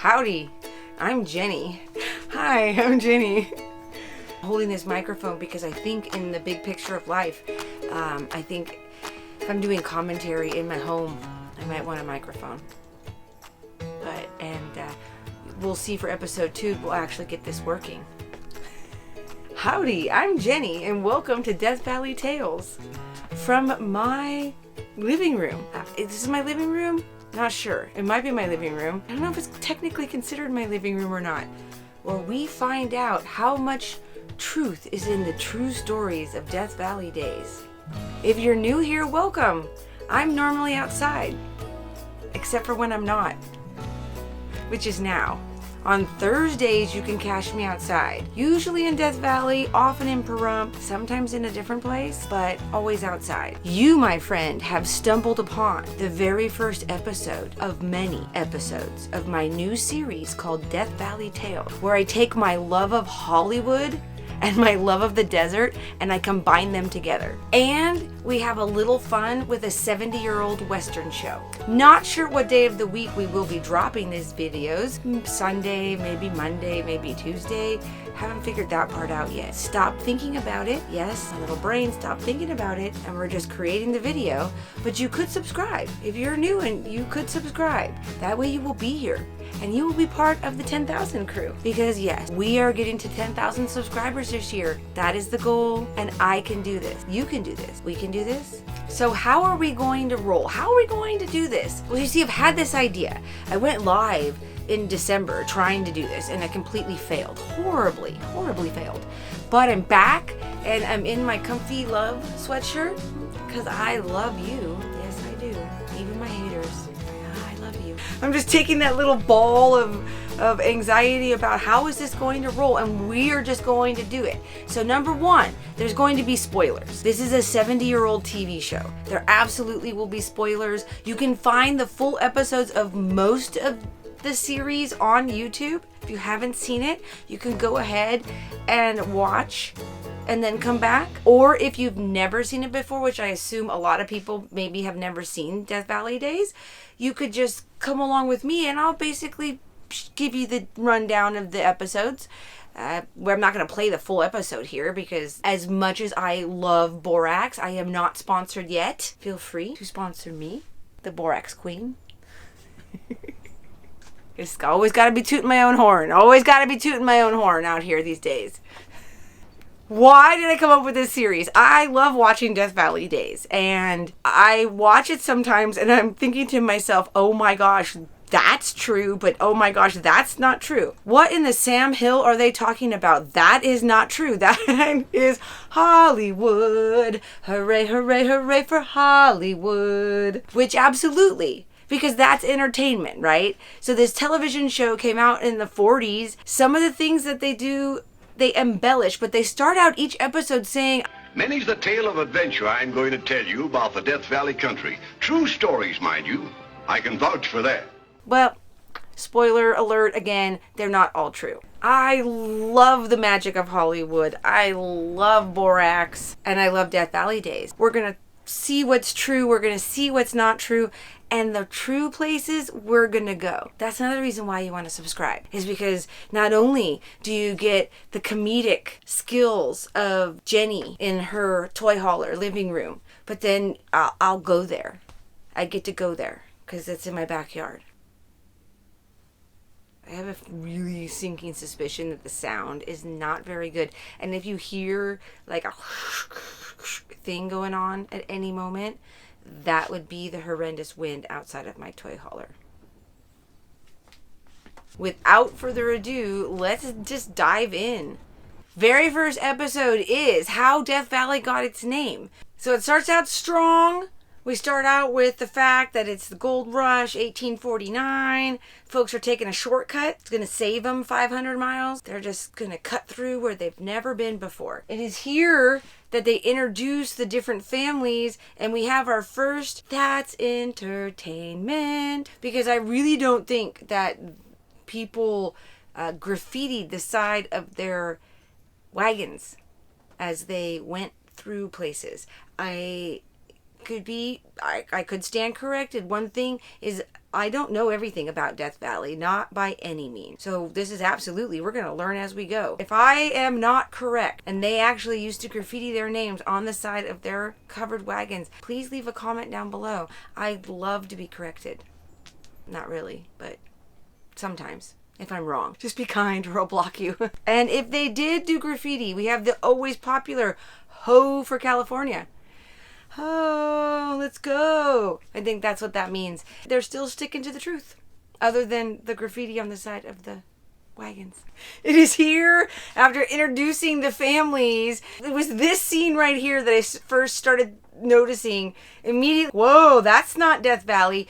Howdy, I'm Jenny. Hi, I'm Jenny. I'm holding this microphone because I think in the big picture of life, I think if I'm doing commentary in my home, I might want a microphone. We'll see for episode 2, we'll actually get this working. Howdy, I'm Jenny, and welcome to Death Valley Tales from my living room. Is this my living room? Not sure. It might be my living room. I don't know if it's technically considered my living room or not. Where we find out how much truth is in the true stories of Death Valley days. If you're new here, welcome. I'm normally outside, except for when I'm not, which is now. On Thursdays, you can catch me outside. Usually in Death Valley, often in Pahrump, sometimes in a different place, but always outside. You, my friend, have stumbled upon the very first episode of many episodes of my new series called Death Valley Tales, where I take my love of Hollywood and my love of the desert, and I combine them together. And we have a little fun with a 70-year-old Western show. Not sure what day of the week we will be dropping these videos. Sunday, maybe Monday, maybe Tuesday. Haven't figured that part out yet. Stop thinking about it. Yes, my little brain, stop thinking about it, and we're just creating the video. But you could subscribe. If you're new, and you could subscribe. That way you will be here. And you will be part of the 10,000 crew. Because yes, we are getting to 10,000 subscribers this year. That is the goal, and I can do this. You can do this. We can do this. So how are we going to roll? How are we going to do this? Well, you see, I've had this idea. I went live in December trying to do this, and I completely failed. Horribly failed. But I'm back, and I'm in my comfy love sweatshirt, because I love you. Yes, I do. Even my haters. I love you. I'm just taking that little ball of anxiety about how is this going to roll, and we are just going to do it. So number 1, there's going to be spoilers. This is a 70-year-old TV show. There absolutely will be spoilers. You can find the full episodes of most of the series on YouTube. If you haven't seen it, you can go ahead and watch and then come back. Or if you've never seen it before, which I assume a lot of people maybe have never seen Death Valley Days, you could just come along with me and I'll basically give you the rundown of the episodes. Where I'm not going to play the full episode here because as much as I love borax, I am not sponsored yet. Feel free to sponsor me, the Borax Queen. It's always got to be tooting my own horn. Always got to be tooting my own horn out here these days. Why did I come up with this series? I love watching Death Valley Days, and I watch it sometimes and I'm thinking to myself, oh my gosh, that's true, but oh my gosh, that's not true. What in the Sam Hill are they talking about? That is not true. That is Hollywood. Hooray, hooray, hooray for Hollywood. Which absolutely, because that's entertainment, right? So this television show came out in the 40s. Some of the things that they do, they embellish, but they start out each episode saying, Many's the tale of adventure I'm going to tell you about the Death Valley country. True stories, mind you. I can vouch for that. Well, spoiler alert again, they're not all true. I love the magic of Hollywood. I love borax, and I love Death Valley Days. We're going to see what's true. We're going to see what's not true. And the true places we're going to go. That's another reason why you want to subscribe, is because not only do you get the comedic skills of Jenny in her toy hauler living room, but then I'll go there. I get to go there because it's in my backyard. I have a really sinking suspicion that the sound is not very good. And if you hear like a thing going on at any moment, that would be the horrendous wind outside of my toy hauler. Without further ado, let's just dive in. Very first episode is how Death Valley got its name. So it starts out strong. We start out with the fact that it's the gold rush, 1849. Folks are taking a shortcut. It's going to save them 500 miles. They're just going to cut through where they've never been before. It is here that they introduce the different families, and we have our first That's Entertainment. Because I really don't think that people graffitied the side of their wagons as they went through places. I could stand corrected. One thing is I don't know everything about Death Valley, not by any means. So this is absolutely, we're going to learn as we go. If I am not correct, and they actually used to graffiti their names on the side of their covered wagons, please leave a comment down below. I'd love to be corrected. Not really, but sometimes. If I'm wrong, just be kind or I'll block you. And if they did do graffiti, we have the always popular Ho for California. Oh, let's go. I think that's what that means. They're still sticking to the truth, other than the graffiti on the side of the wagons. It is here after introducing the families. It was this scene right here that I first started noticing immediately. Whoa, that's not Death Valley.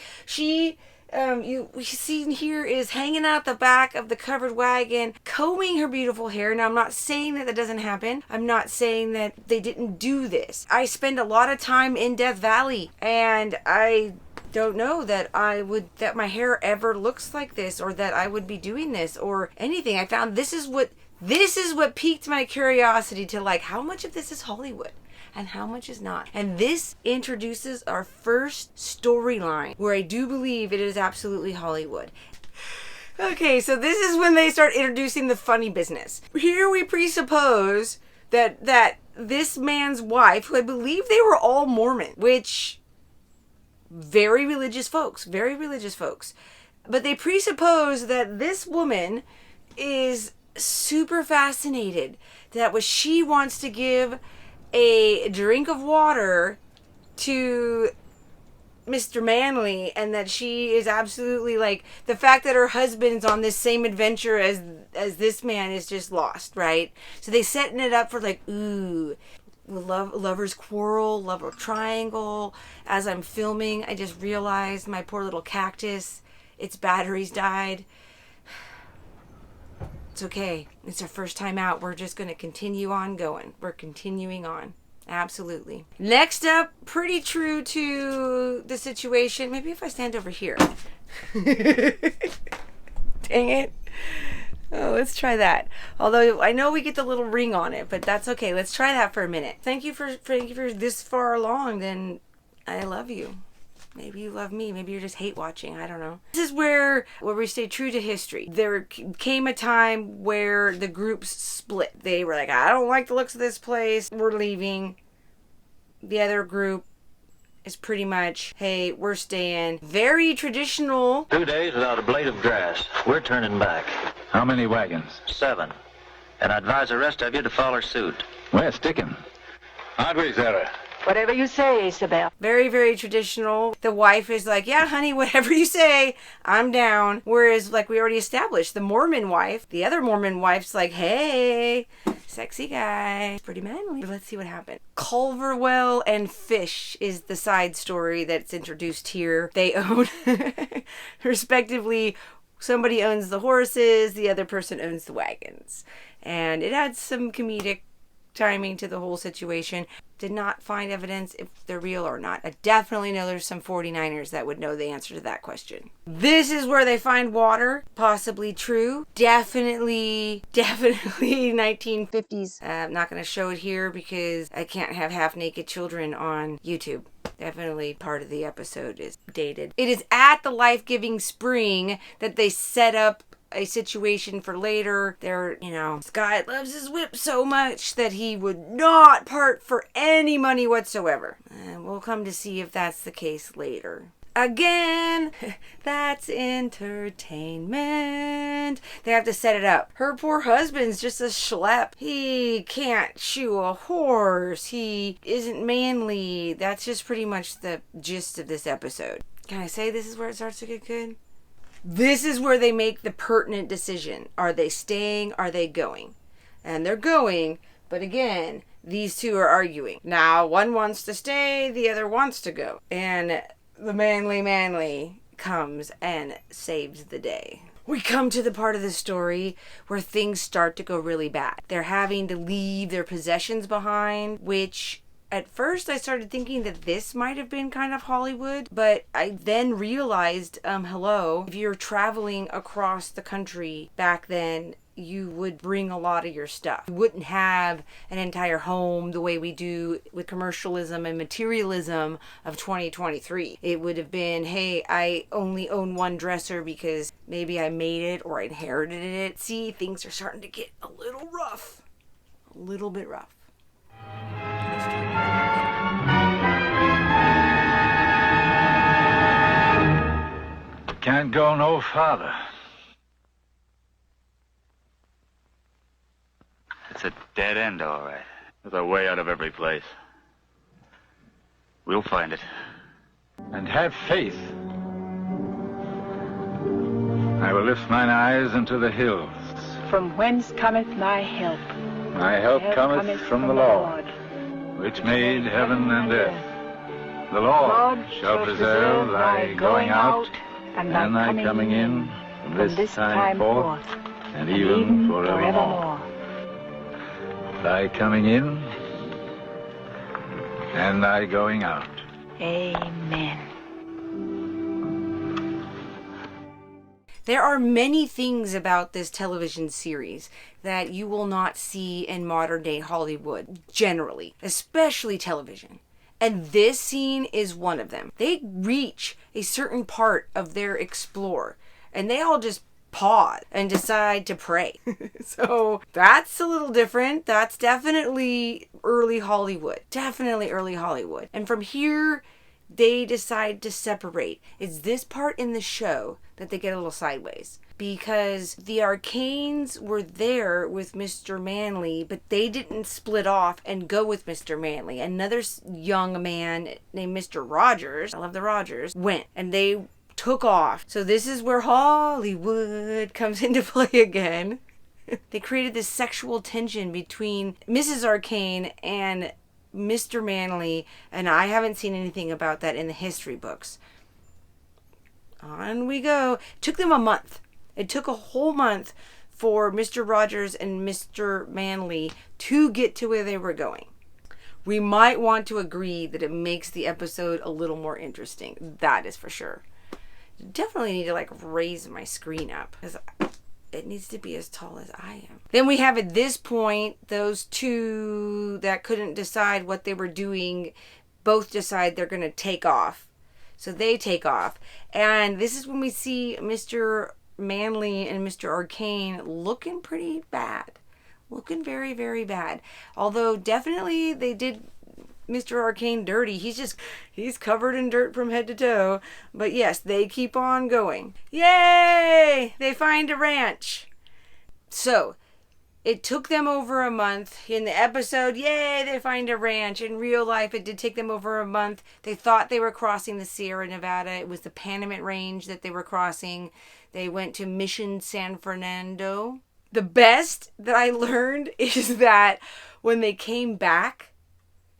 We see here is hanging out the back of the covered wagon, combing her beautiful hair. Now, I'm not saying that doesn't happen. I'm not saying that they didn't do this. I spend a lot of time in Death Valley, and I don't know that that my hair ever looks like this, or that I would be doing this, or anything. I found this is what piqued my curiosity to, like, how much of this is Hollywood and how much is not. And this introduces our first storyline where I do believe it is absolutely Hollywood. Okay, so this is when they start introducing the funny business. Here we presuppose that this man's wife, who I believe they were all Mormon, which very religious folks. But they presuppose that this woman is super fascinated that what she wants to give a drink of water to Mr. Manley, and that she is absolutely, like, the fact that her husband's on this same adventure as this man is just lost, right? So they setting it up for, like, ooh, lovers quarrel, lover triangle. As I'm filming, I just realized my poor little cactus, its batteries died. It's okay. It's our first time out. We're just going to continue on going. We're continuing on. Absolutely. Next up, pretty true to the situation. Maybe if I stand over here. Dang it. Oh, let's try that. Although I know we get the little ring on it, but that's okay. Let's try that for a minute. Thank you for this far along. Then I love you. Maybe you love me. Maybe you're just hate watching. I don't know. This is where we stay true to history. There came a time where the groups split. They were like, I don't like the looks of this place. We're leaving. The other group is pretty much, hey, we're staying. Very traditional. 2 days without a blade of grass. We're turning back. How many wagons? 7. And I advise the rest of you to follow suit. We're sticking. Aren't we, Sarah? Whatever you say, Isabel. Very, very traditional. The wife is like, yeah, honey, whatever you say, I'm down. Whereas, like we already established, the Mormon wife, the other Mormon wife's like, hey, sexy guy, pretty manly. Let's see what happened. Culverwell and Fish is the side story that's introduced here. They own, respectively, somebody owns the horses, the other person owns the wagons. And it adds some comedic timing to the whole situation. Did not find evidence if they're real or not. I definitely know there's some 49ers that would know the answer to that question. This is where they find water. Possibly true. Definitely 1950s. I'm not going to show it here because I can't have half-naked children on YouTube. Definitely part of the episode is dated. It is at the life-giving spring that they set up a situation for later. This guy loves his whip so much that he would not part for any money whatsoever. And we'll come to see if that's the case later. Again, that's entertainment. They have to set it up. Her poor husband's just a schlep. He can't shoe a horse. He isn't manly. That's just pretty much the gist of this episode. Can I say this is where it starts to get good? This is where they make the pertinent decision. Are they staying? Are they going? And they're going, but again, these two are arguing. Now, one wants to stay, the other wants to go. And the manly comes and saves the day. We come to the part of the story where things start to go really bad. They're having to leave their possessions behind, which At first, I started thinking that this might have been kind of Hollywood, but I then realized, hello, if you're traveling across the country back then, you would bring a lot of your stuff. You wouldn't have an entire home the way we do with commercialism and materialism of 2023. It would have been, hey, I only own one dresser because maybe I made it or I inherited it. See, things are starting to get a little rough. A little bit rough. Can't go no farther. It's a dead end, all right. There's a way out of every place. We'll find it. And have faith. I will lift mine eyes unto the hills. From whence cometh my help? My help cometh from the Lord, which made heaven and earth. The Lord shall preserve thy going out and thy coming in from this time forth and even forevermore. Thy coming in and thy going out. Amen. There are many things about this television series that you will not see in modern day Hollywood, generally, especially television. And this scene is one of them. They reach a certain part of their explore, and they all just pause and decide to pray. So that's a little different. That's definitely early Hollywood. Definitely early Hollywood. And from here, they decide to separate. It's this part in the show that they get a little sideways, because the Arcanes were there with Mr. Manley, but they didn't split off and go with Mr. Manley. Another young man named Mr. Rogers, I love the Rogers, went, and they took off. So this is where Hollywood comes into play again. They created this sexual tension between Mrs. Arcane and Mr. Manley, and I haven't seen anything about that in the history books. On we go. It took them a month. It took a whole month for Mr. Rogers and Mr. Manley to get to where they were going. We might want to agree that it makes the episode a little more interesting. That is for sure. Definitely need to raise my screen up, because it needs to be as tall as I am. Then we have at this point, those two that couldn't decide what they were doing both decide they're going to take off. So they take off. And this is when we see Mr. Manley and Mr. Arcane looking pretty bad. Looking very, very bad. Although definitely they did Mr. Arcane dirty. He's covered in dirt from head to toe. But yes, they keep on going. Yay! They find a ranch. So it took them over a month. In the episode, yay, they find a ranch. In real life, it did take them over a month. They thought they were crossing the Sierra Nevada. It was the Panamint Range that they were crossing. They went to Mission San Fernando. The best that I learned is that when they came back,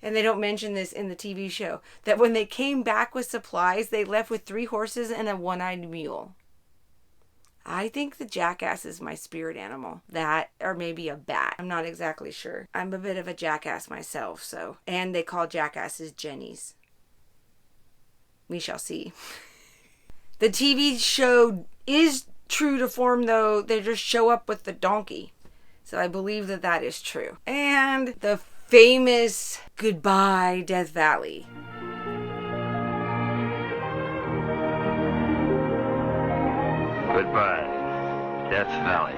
and they don't mention this in the TV show, that when they came back with supplies, they left with 3 horses and a one-eyed mule. I think the jackass is my spirit animal. That, or maybe a bat. I'm not exactly sure. I'm a bit of a jackass myself, so. And they call jackasses Jennies. We shall see. The TV show is true to form, though. They just show up with the donkey. So I believe that that is true. And the famous goodbye, Death Valley. Goodbye, Death Valley.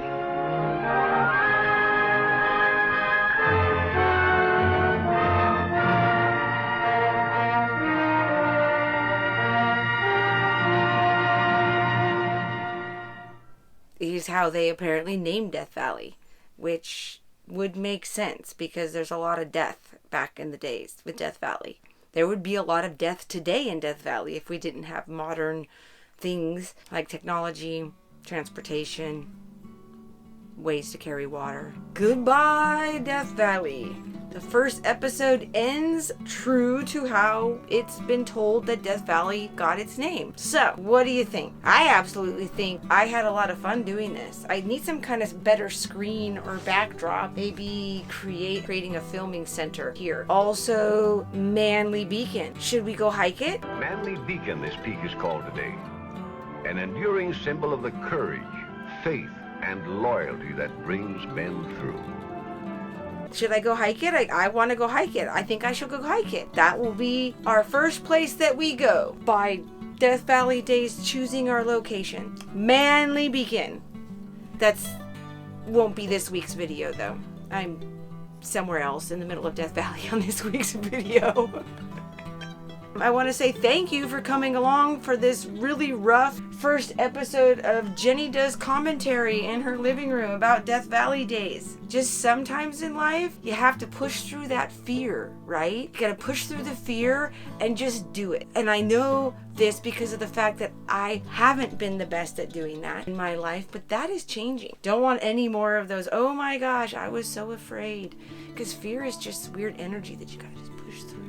Is how they apparently named Death Valley, which would make sense because there's a lot of death back in the days with Death Valley. There would be a lot of death today in Death Valley if we didn't have modern things like technology, transportation, ways to carry water. Goodbye, Death Valley. The first episode ends true to how it's been told that Death Valley got its name. So, what do you think? I absolutely think I had a lot of fun doing this. I need some kind of better screen or backdrop. Maybe creating a filming center here. Also, Manly Beacon. Should we go hike it? Manly Beacon, this peak is called today. An enduring symbol of the courage, faith, and loyalty that brings men through. Should I go hike it? I want to go hike it. I think I should go hike it. That will be our first place that we go by Death Valley Days choosing our location. Manly Beacon. Won't be this week's video though. I'm somewhere else in the middle of Death Valley on this week's video. I want to say thank you for coming along for this really rough first episode of Jenny Does Commentary in her living room about Death Valley Days. Just sometimes in life, you have to push through that fear, right? You gotta push through the fear and just do it. And I know this because of the fact that I haven't been the best at doing that in my life, but that is changing. Don't want any more of those, oh my gosh, I was so afraid. Because fear is just weird energy that you gotta just push through.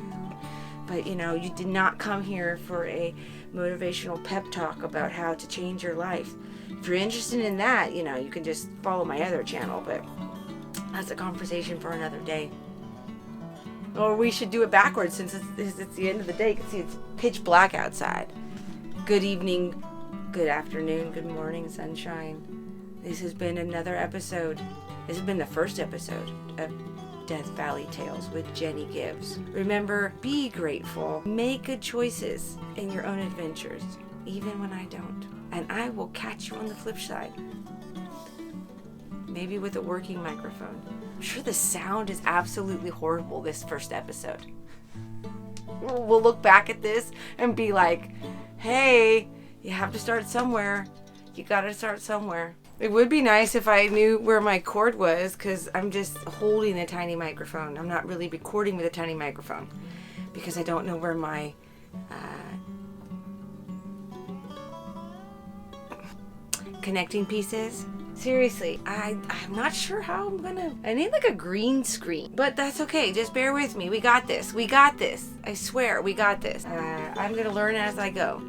But you did not come here for a motivational pep talk about how to change your life. If you're interested in that, you can just follow my other channel, but that's a conversation for another day. Or we should do it backwards since it's the end of the day. You can see it's pitch black outside. Good evening, good afternoon, good morning, sunshine. This has been another episode. This has been the first episode of Death Valley Tales with JenniGives. Remember, be grateful. Make good choices in your own adventures, even when I don't. And I will catch you on the flip side. Maybe with a working microphone. I'm sure the sound is absolutely horrible this first episode. We'll look back at this and be like, hey, you have to start somewhere. You gotta start somewhere. It would be nice if I knew where my cord was, because I'm just holding a tiny microphone. I'm not really recording with a tiny microphone because I don't know where my connecting piece is. Seriously, I'm not sure how I need like a green screen, but that's okay. Just bear with me. We got this. We got this. I swear, we got this. I'm gonna learn as I go.